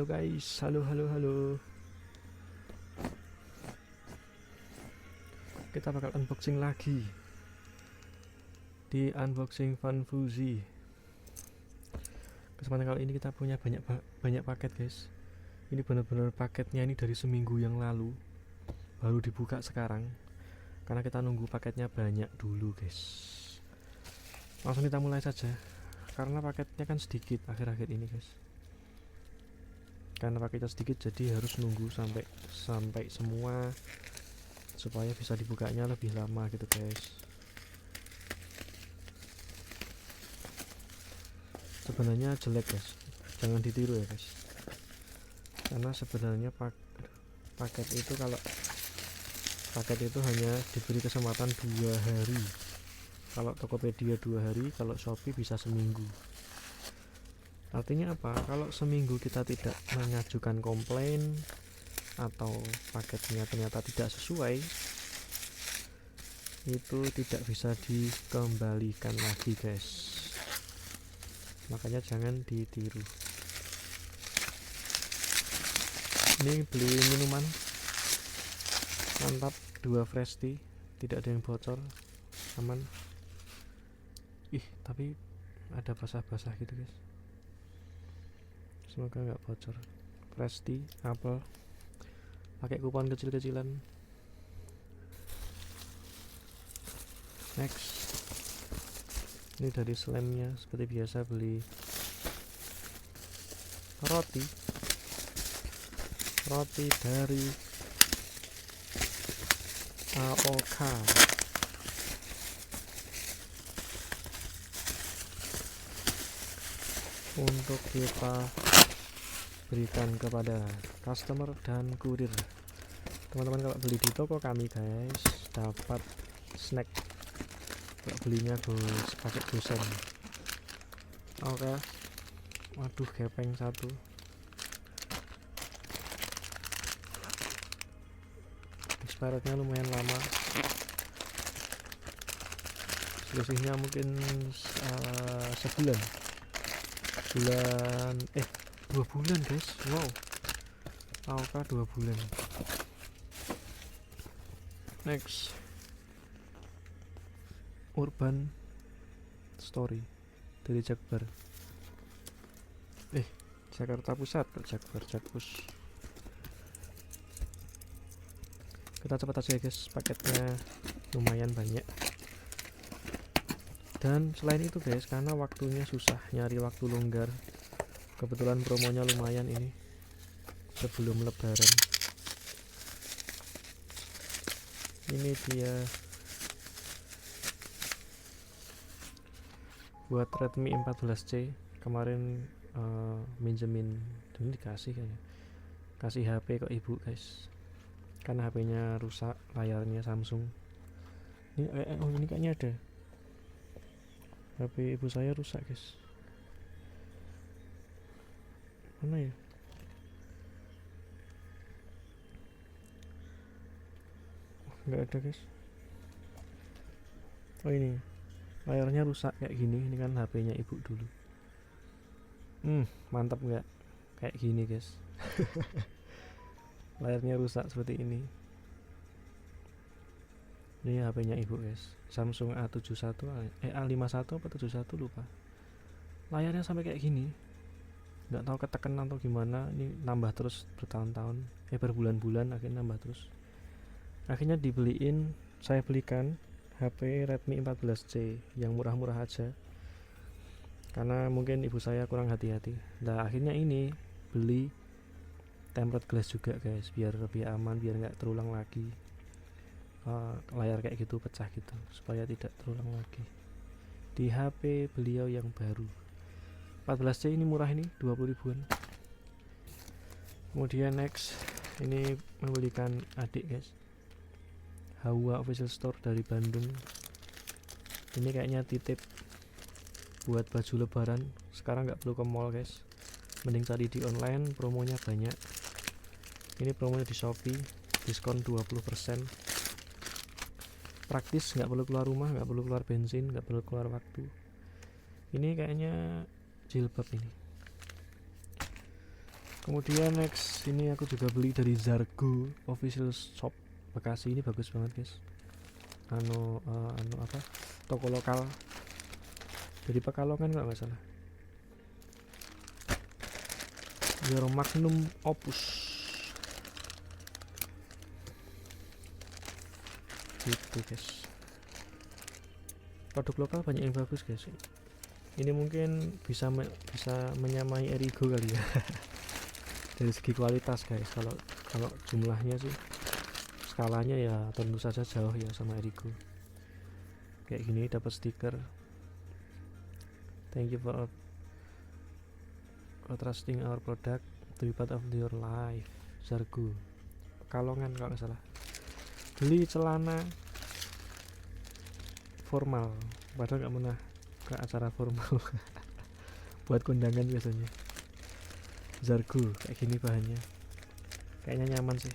Halo guys, halo halo halo. Kita bakal unboxing lagi di Unboxing Fun Fuzi. Kesempatan kali ini kita punya banyak paket guys. Ini benar-benar paketnya ini dari seminggu yang lalu, baru dibuka sekarang. Karena kita nunggu paketnya banyak dulu guys. Langsung kita mulai saja. Karena paketnya kan sedikit akhir-akhir ini guys. Karena paketnya sedikit jadi harus nunggu sampai semua supaya bisa dibukanya lebih lama gitu guys. Sebenarnya jelek guys, jangan ditiru ya guys, karena sebenarnya paket itu hanya diberi kesempatan 2 hari. Kalau Tokopedia 2 hari, kalau Shopee bisa seminggu. Artinya apa? Kalau seminggu kita tidak mengajukan komplain atau paketnya ternyata tidak sesuai, itu tidak bisa dikembalikan lagi guys. Makanya jangan ditiru. Ini beli minuman mantap, 2 fresh tea, tidak ada yang bocor, aman. Tapi ada basah-basah gitu guys, semoga nggak bocor. Fresh tea apel, pakai kupon kecil-kecilan. Next, ini dari slamnya seperti biasa, beli roti dari AOK. Untuk kita berikan kepada customer dan kurir. Teman-teman kalau beli di toko kami guys, dapat snack. Kalau belinya pakai dosen. Oke. Waduh, gepeng 1. Expirednya lumayan lama. Selisihnya mungkin sebulan. 2 bulan guys. Wow. AOK 2 bulan. Next, Urban Story dari Jakbar. Jakarta Pusat, Jakpus. Kita cepat aja guys, paketnya lumayan banyak. Dan selain itu guys, karena waktunya susah, nyari waktu longgar, kebetulan promonya lumayan ini sebelum lebaran. Ini dia buat Redmi 14C. Kemarin minjemin, ini dikasih kayaknya, kasih HP ke ibu guys, karena HP-nya rusak, layarnya Samsung. Ini kayaknya ada HP ibu saya rusak guys. Mana ya? Nggak ada guys. Ini layarnya rusak kayak gini. Ini kan HP-nya ibu dulu. Mantap nggak? Kayak gini guys. Layarnya rusak seperti ini. Ini HP-nya ibu guys, Samsung A51 A51 apa 71 lupa. Layarnya sampai kayak gini, nggak tahu ketekan atau gimana. Ini nambah terus bertahun-tahun, berbulan-bulan, akhirnya nambah terus. Akhirnya saya belikan HP Redmi 14C yang murah-murah aja, karena mungkin ibu saya kurang hati-hati. Nah akhirnya ini beli tempered glass juga guys, biar lebih aman, biar nggak terulang lagi layar kayak gitu pecah gitu, supaya tidak terulang lagi di HP beliau yang baru. 14C ini murah, ini 20 ribuan. Kemudian next, ini membelikan adik guys, Hawa Official Store dari Bandung. Ini kayaknya titip buat baju lebaran. Sekarang nggak perlu ke mall guys, mending cari di online, promonya banyak. Ini promonya di Shopee, diskon 20%. Praktis, nggak perlu keluar rumah, nggak perlu keluar bensin, nggak perlu keluar waktu. Ini kayaknya jilbab ini. Kemudian next ini aku juga beli dari Zargo official shop Bekasi. Ini bagus banget guys, anu apa, toko lokal dari Pekalongan kalau nggak salah. Your Magnum Opus gitu guys. Produk lokal banyak yang bagus guys. Ini mungkin bisa menyamai Erigo kali ya dari segi kualitas guys. Kalau jumlahnya sih, skalanya ya tentu saja jauh ya sama Erigo. Kayak gini dapat stiker thank you for trusting our product to be part of your life. Zargo Pekalongan kalau nggak salah. Beli celana formal, padahal nggak pernah ke acara formal buat kondangan biasanya. Zargo kayak gini bahannya, kayaknya nyaman sih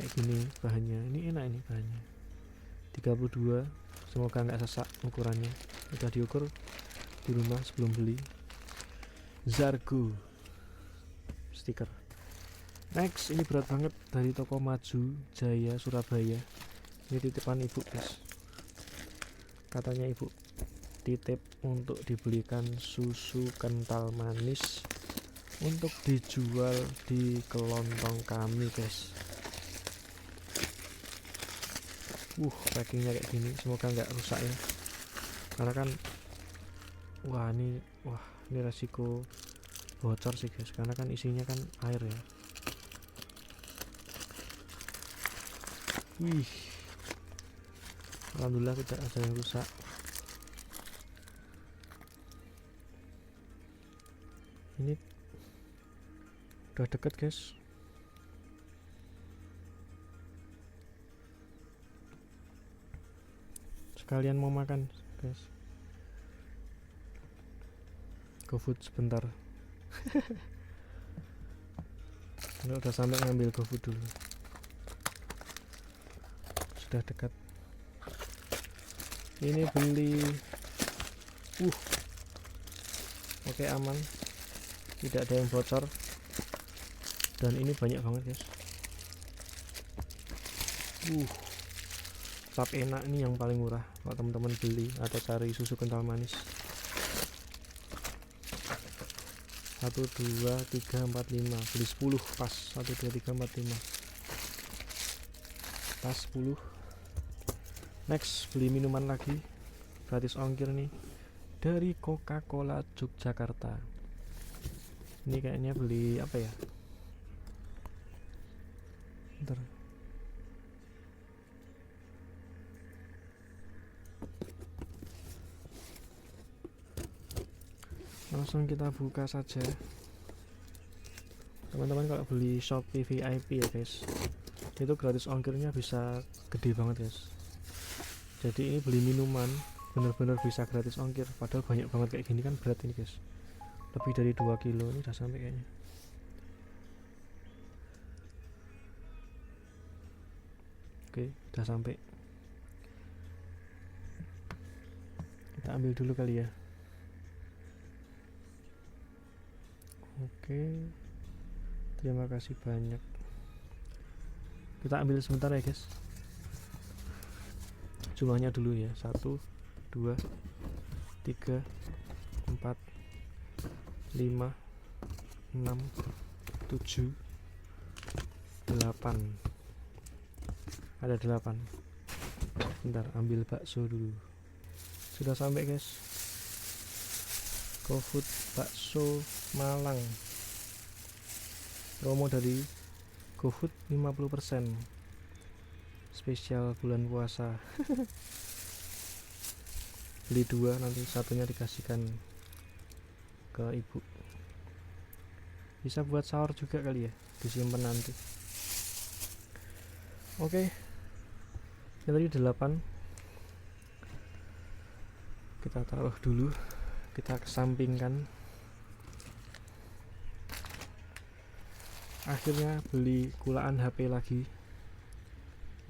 kayak gini bahannya. Ini enak ini bahannya 32, semoga nggak sesak ukurannya. Udah diukur di rumah sebelum beli. Zargo stiker. Next ini berat banget dari toko Maju Jaya Surabaya. Ini titipan ibu guys, katanya ibu titip untuk dibelikan susu kental manis untuk dijual di kelontong kami guys. Packingnya kayak gini, semoga nggak rusak ya, karena kan ini resiko bocor sih guys, karena kan isinya kan air ya. Alhamdulillah tidak ada yang rusak. Ini udah deket guys. Sekalian mau makan guys. GoFood sebentar. Udah sampai ngambil GoFood dulu. Sudah dekat. Ini beli oke, aman, tidak ada yang bocor, dan ini banyak banget guys. Tetap enak, ini yang paling murah kalau teman-teman beli atau cari susu kental manis. 1 2 3 4 5, beli 10 pas. 1 2 3 4 5 pas 10. Next beli minuman lagi, gratis ongkir nih dari Coca-Cola Yogyakarta. Ini kayaknya beli apa ya, bentar. Langsung kita buka saja teman-teman. Kalau beli Shopee VIP ya guys, itu gratis ongkirnya bisa gede banget guys. Jadi ini beli minuman bener-bener bisa gratis ongkir, padahal banyak banget kayak gini kan berat ini guys, lebih dari 2 kilo. Ini udah sampai kayaknya. Oke, udah sampai. Kita ambil dulu kali ya. Oke, terima kasih banyak. Kita ambil sebentar ya guys. Jumlahnya dulu ya, 1 2 3 4 5 6 7 8. Ada 8. Bentar, ambil bakso dulu. Sudah sampai guys. GoFood bakso Malang, promo dari GoFood 50%, spesial bulan puasa. Beli 2, nanti satunya dikasihkan ke ibu. Bisa buat sahur juga kali ya, disimpan nanti. Oke, yang tadi 8 kita taruh dulu, kita kesampingkan. Akhirnya beli kulaan HP lagi.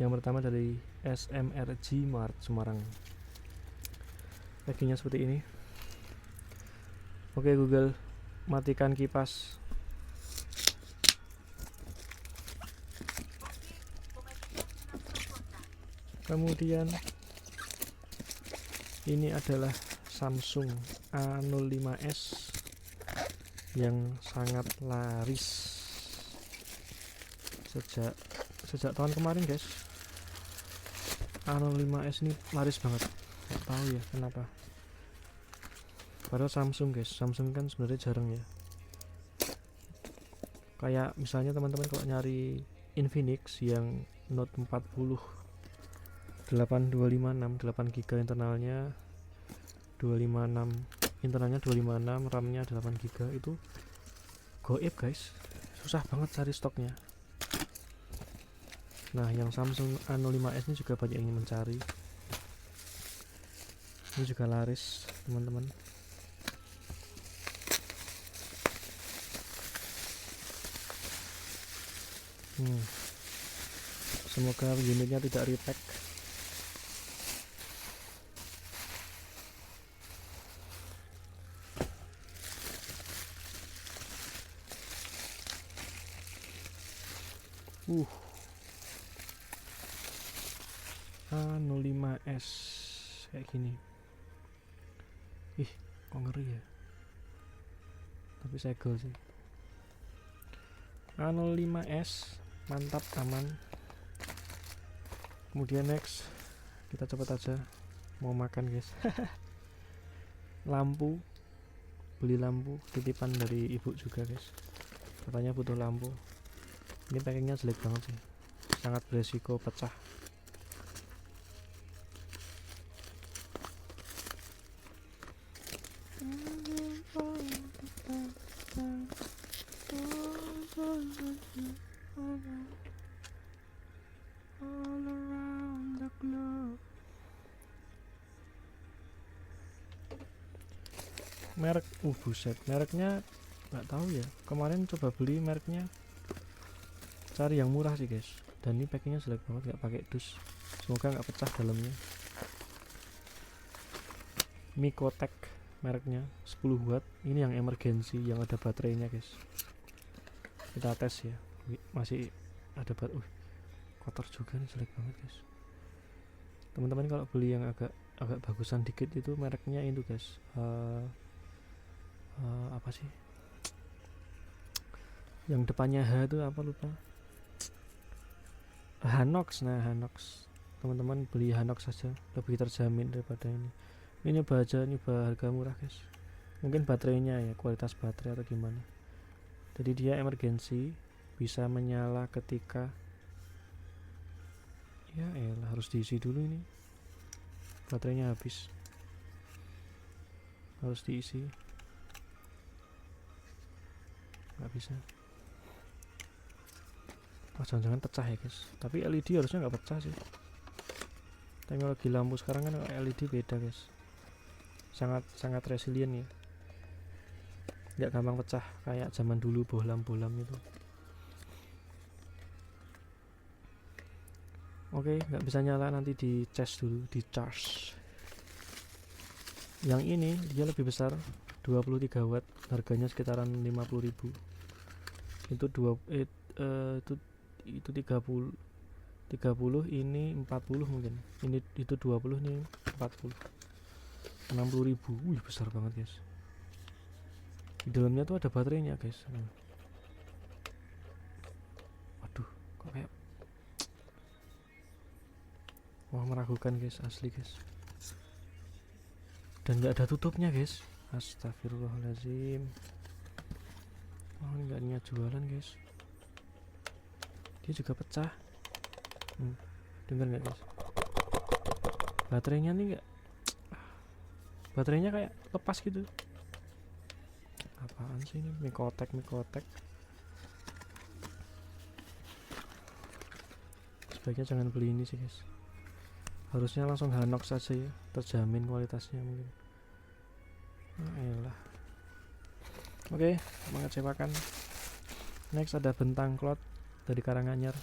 Yang pertama dari SMRG Mart Semarang. Packingnya seperti ini. Oke Google, matikan kipas. Kemudian ini adalah Samsung A05s yang sangat laris sejak tahun kemarin guys. A05s ini laris banget, nggak tahu ya kenapa. Padahal Samsung guys, Samsung kan sebenarnya jarang ya. Kayak misalnya teman-teman kalau nyari Infinix yang Note 40 8256 8GB internalnya 256 RAM-nya 8GB itu goib guys, susah banget cari stoknya. Nah yang Samsung A05s ini juga banyak yang mencari, ini juga laris teman-teman. Semoga unitnya tidak repack. A05s kayak gini. Ih, kok ngeri ya. Tapi segel sih. A05s mantap, aman. Kemudian next kita cepet aja mau makan guys. Lampu, beli lampu titipan dari ibu juga guys, katanya butuh lampu. Ini packingnya jelek banget sih, sangat beresiko pecah. Merek buset, mereknya nggak tahu ya, kemarin coba beli mereknya, cari yang murah sih guys, dan ini packingnya jelek banget, nggak pakai dus. Semoga nggak pecah dalamnya. Mikotek mereknya 10 watt, ini yang emergency yang ada baterainya guys. Kita tes ya, masih ada kotor juga nih, jelek banget guys. Teman-teman kalau beli yang agak bagusan dikit itu mereknya itu guys, apa sih yang depannya H itu apa, lupa. Hanox. Nah Hanox, teman-teman beli Hanox saja, lebih terjamin daripada ini. Ini nyoba harga murah guys, mungkin baterainya ya, kualitas baterai atau gimana. Jadi dia emergency, bisa menyala ketika ya elah, harus diisi dulu, ini baterainya habis, harus diisi, nggak bisa. Jangan-jangan pecah ya guys, tapi LED harusnya nggak pecah sih. Teknologi lampu sekarang kan LED beda guys, sangat resilient ya, nggak gampang pecah kayak zaman dulu bohlam itu. Oke, nggak bisa nyala, nanti di charge dulu, di charge. Yang ini dia lebih besar, 23 watt, harganya sekitaran 50.000. Itu itu 30, ini 40 mungkin. Itu 20, nih 40. 60.000. Wih, besar banget guys. Di dalamnya tuh ada baterainya guys. Waduh, kok kayak, wah meragukan guys, asli guys. Dan nggak ada tutupnya guys. Astagfirullahaladzim. Oh, ini nggak niat jualan guys. Dia juga pecah. Dengar nggak guys? Baterainya nih nggak, baterainya kayak lepas gitu. Apaan sih ini? Mikotek. Sebaiknya jangan beli ini sih guys, harusnya langsung Hanox saja ya, terjamin kualitasnya mungkin. Elah. Oke, mengecewakan. Next ada bentang cloth dari Karanganyar.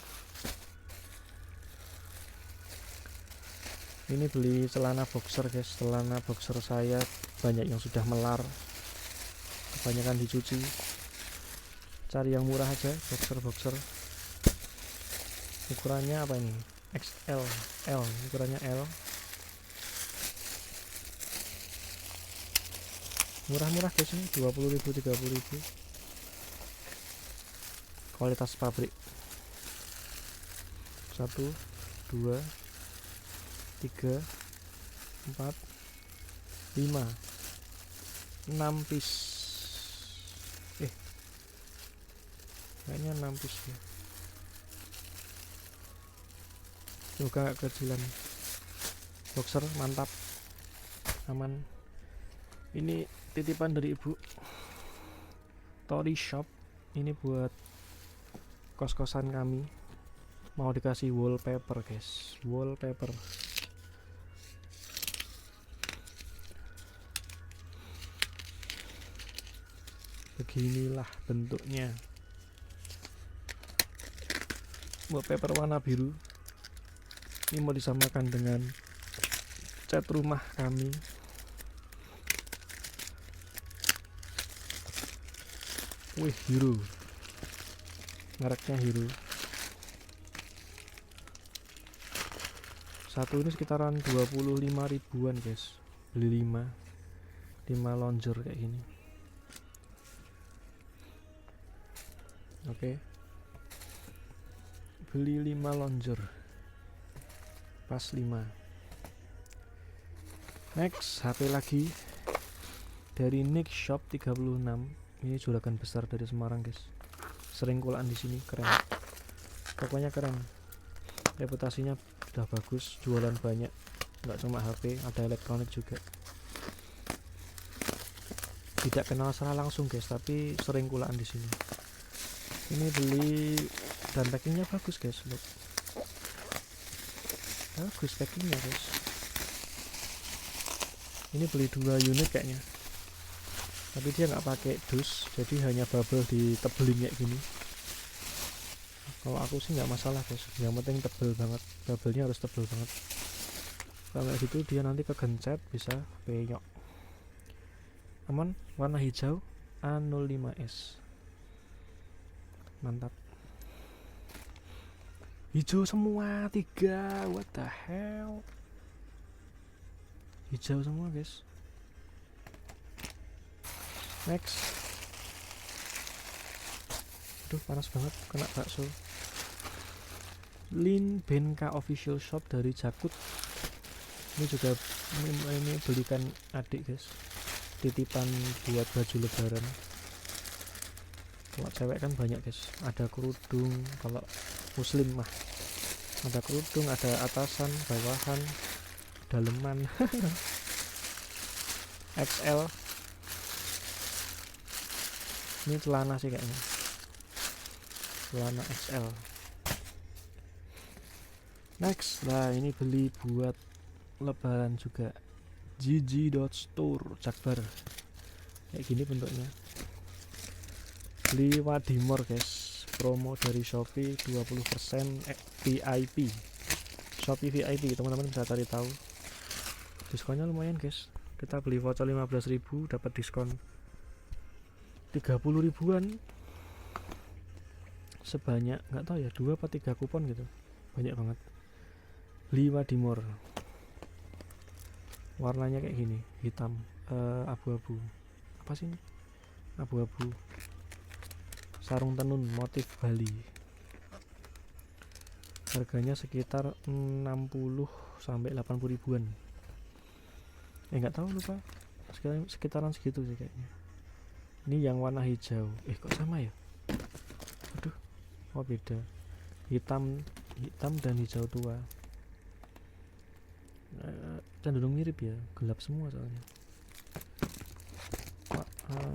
Ini beli celana boxer guys, celana boxer saya banyak yang sudah melar. kebanyakan dicuci. Cari yang murah aja, boxer. Ukurannya apa ini? XL, L, ukurannya L. Murah-murah guys ini, 20.000, 30.000. Kualitas pabrik. 1, 2, 3, 4, 5, 6 piece. Kayaknya 6 piece ya. Semoga gak kecilan. Boxer mantap, aman. Ini titipan dari ibu, Tori Shop. Ini buat kos-kosan kami. Mau dikasih wallpaper guys, wallpaper. Beginilah bentuknya, wallpaper warna biru. Ini mau disamakan dengan cat rumah kami. Wih, Hero, mereknya Hero. Satu ini sekitaran 25 ribuan guys. Beli 5 lonjer kayak gini. Oke. Beli 5 lonjer pas 5. Next, HP lagi dari Nick Shop 36. Ini juragan besar dari Semarang guys. Sering kulaan di sini, keren. Pokoknya keren. Reputasinya udah bagus, jualan banyak. Nggak cuma HP, ada elektronik juga. Tidak kenal secara langsung guys, tapi sering kulaan di sini. Ini beli dan packingnya bagus guys, look. Bagus packingnya guys. Ini beli 2 unit kayaknya, tapi dia nggak pakai dus, jadi hanya bubble ditebelin kayak gini. Kalau aku sih nggak masalah guys, yang penting tebel banget, bubble-nya harus tebel banget. Kalau gitu dia nanti kegencet bisa penyok. Aman, warna hijau A05S. Mantap. Hijau semua 3, what the hell. Hijau semua guys. Next. Aduh, panas banget, kena bakso. Lin Benka Official Shop dari Jakut. Ini juga ini belikan adik guys, titipan buat baju lebaran. Kalau cewek kan banyak guys, ada kerudung. Kalau muslim mah ada kerudung, ada atasan, bawahan, daleman. XL. Ini celana sih kayaknya, celana XL. Next, nah ini beli buat lebaran juga, Gigi.store Jakbar. Kayak gini bentuknya. Beli Wadimor guys, promo dari Shopee 20% VIP. Shopee VIP, teman-teman bisa cari tahu. Diskonnya lumayan guys. Kita beli voucher 15.000 dapat diskon 30 ribuan. Sebanyak nggak tahu ya, 2 atau 3 kupon gitu. Banyak banget. Beli Wadimor. Warnanya kayak gini, hitam, abu-abu. Apa sih ini? Abu-abu. Sarung tenun motif Bali. Harganya sekitar 60 sampai 80 ribuan. Nggak tahu, lupa. Sekitaran segitu sih kayaknya. Ini yang warna hijau. Kok sama ya? Aduh. Oh, beda. Hitam dan hijau tua. Cenderung mirip ya, gelap semua soalnya.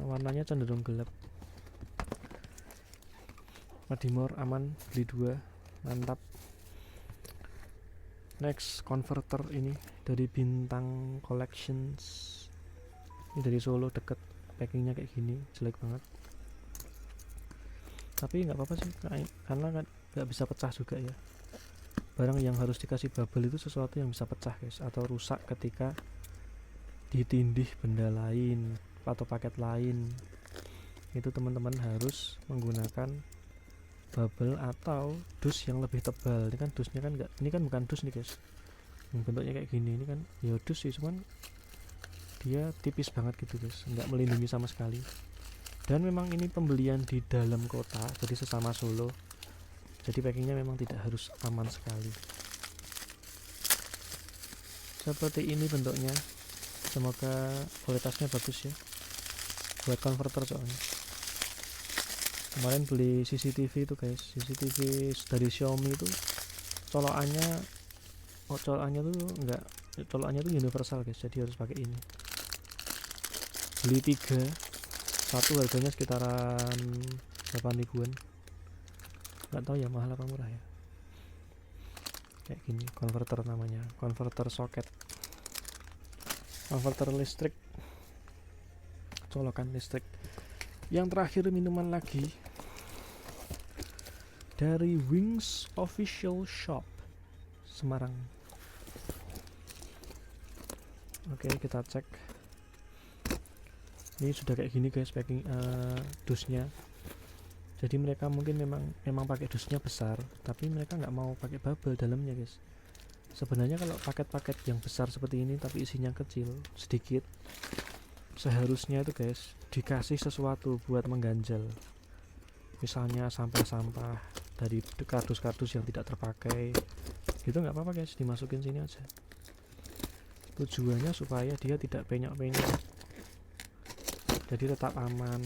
Warnanya cenderung gelap. Wadimor aman, beli 2, mantap. Next, converter ini dari Bintang Collections. Ini dari Solo, deket. Packingnya kayak gini, jelek banget. Tapi nggak apa-apa sih, karena kan nggak bisa pecah juga ya. Barang yang harus dikasih bubble itu sesuatu yang bisa pecah guys, atau rusak ketika ditindih benda lain atau paket lain. itu teman-teman harus menggunakan bubble atau dus yang lebih tebal. Ini kan dusnya kan enggak, ini kan bukan dus nih guys, bentuknya kayak gini. Ini kan ya dus sih, cuman dia tipis banget gitu guys, nggak melindungi sama sekali. Dan memang ini pembelian di dalam kota, jadi sesama Solo, jadi packingnya memang tidak harus aman sekali. Seperti ini bentuknya, semoga kualitasnya bagus ya, buat konverter soalnya. Kemarin beli CCTV itu guys, CCTV dari Xiaomi itu colokannya tuh enggak, colokannya tuh universal guys, jadi harus pakai ini. Beli 3, satu harganya sekitaran 8 ribuan, nggak tahu ya mahal apa murah ya. Kayak gini, konverter namanya, konverter soket, konverter listrik, colokan listrik. Yang terakhir minuman lagi dari Wings Official Shop Semarang. Oke, kita cek. Ini sudah kayak gini guys packing dusnya. Jadi mereka mungkin memang pakai dusnya besar, tapi mereka nggak mau pakai bubble dalamnya guys. Sebenarnya kalau paket-paket yang besar seperti ini tapi isinya kecil sedikit, seharusnya itu guys dikasih sesuatu buat mengganjal, misalnya sampah-sampah dari kardus-kardus yang tidak terpakai gitu, nggak apa-apa guys, dimasukin sini aja. Tujuannya supaya dia tidak penyok-penyok, jadi tetap aman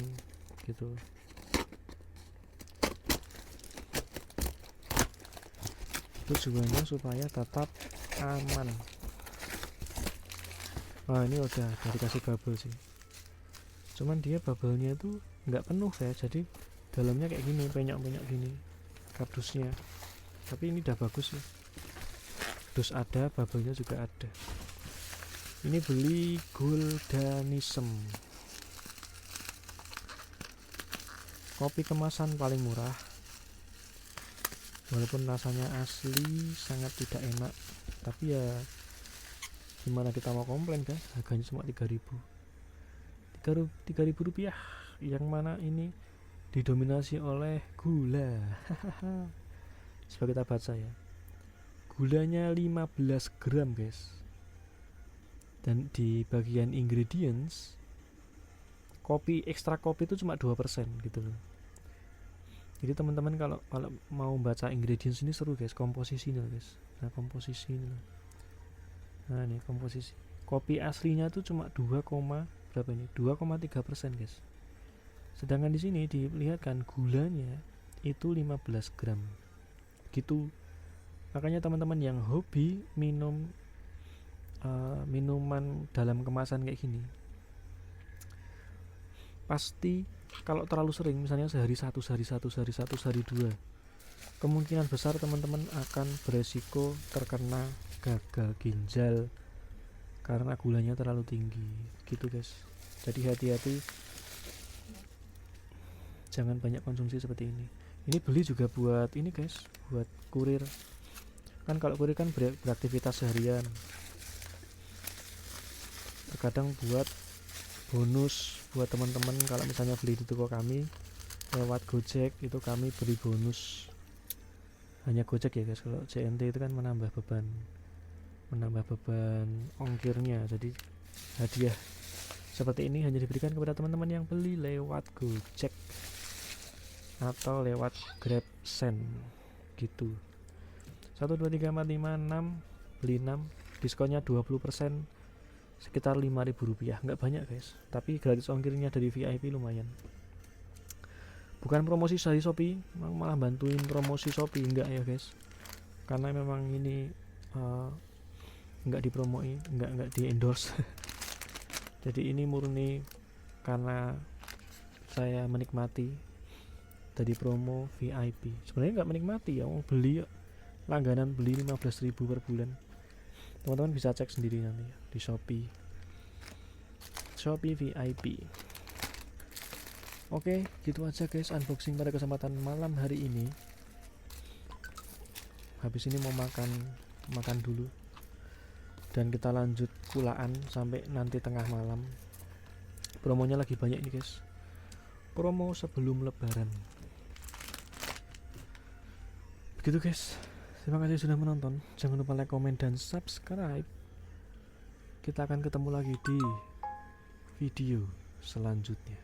gitu. Tujuannya supaya tetap aman. Wah, ini udah dikasih bubble sih, cuman dia bubble-nya itu nggak penuh ya, jadi dalamnya kayak gini, penyok-penyok gini kardusnya. Tapi ini udah bagus ya, dus ada, bubble-nya juga ada. Ini beli Guldanism, kopi kemasan paling murah, walaupun rasanya asli sangat tidak enak, tapi ya gimana kita mau komplain kan, harganya cuma 3.000 rupiah, yang mana ini didominasi oleh gula. Coba kita baca ya, gulanya 15 gram guys, dan di bagian ingredients kopi, ekstra kopi itu cuma 2% gitu loh. Jadi teman-teman kalau mau baca ingredients ini seru guys, komposisi nih guys. Nah, komposisi ini loh. Nah, ini komposisi. Kopi aslinya tuh cuma 2,3% guys. Sedangkan di sini dilihatkan gulanya itu 15 gram. Gitu. Makanya teman-teman yang hobi minum minuman dalam kemasan kayak gini, pasti kalau terlalu sering, misalnya sehari satu, sehari dua, kemungkinan besar teman-teman akan beresiko terkena gagal ginjal karena gulanya terlalu tinggi gitu guys. Jadi hati-hati, jangan banyak konsumsi seperti ini. Ini beli juga buat ini guys, buat kurir. Kan kalau kurir kan beraktivitas seharian, terkadang buat bonus buat teman-teman. Kalau misalnya beli di toko kami lewat Gojek, itu kami beri bonus. Hanya Gojek ya guys, kalau CNT itu kan menambah beban ongkirnya. Jadi hadiah seperti ini hanya diberikan kepada teman-teman yang beli lewat Gojek atau lewat GrabSend gitu. 1, 2, 3, 4, 5, 6, beli 6, diskonnya 20%, sekitar 5.000 rupiah. Nggak banyak guys, tapi gratis ongkirnya dari VIP lumayan. Bukan promosi dari Shopee, malah bantuin promosi Shopee, enggak ya guys, karena memang ini nggak dipromoin, nggak di endorse. Jadi ini murni karena saya menikmati dari promo VIP. Sebenarnya nggak menikmati ya, mau beli langganan, beli 15.000 per bulan. Teman-teman bisa cek sendiri nanti ya, di Shopee VIP. Oke, gitu aja guys unboxing pada kesempatan malam hari ini. Habis ini mau makan dulu, dan kita lanjut kulaan sampai nanti tengah malam. Promonya lagi banyak nih guys. promo sebelum lebaran. Begitu guys, terima kasih sudah menonton. Jangan lupa like, komen, dan subscribe. Kita akan ketemu lagi di video selanjutnya.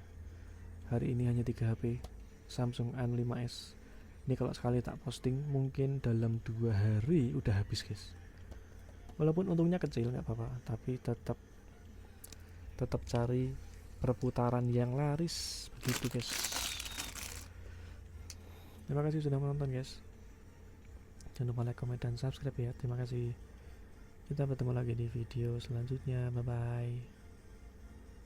Hari ini hanya 3 HP Samsung A5s. Ini kalau sekali tak posting mungkin dalam 2 hari udah habis guys. Walaupun untungnya kecil nggak apa-apa, tapi tetap cari perputaran yang laris begitu guys. Terima kasih sudah menonton guys. Jangan lupa like, comment, dan subscribe ya. Terima kasih. Kita bertemu lagi di video selanjutnya. Bye bye.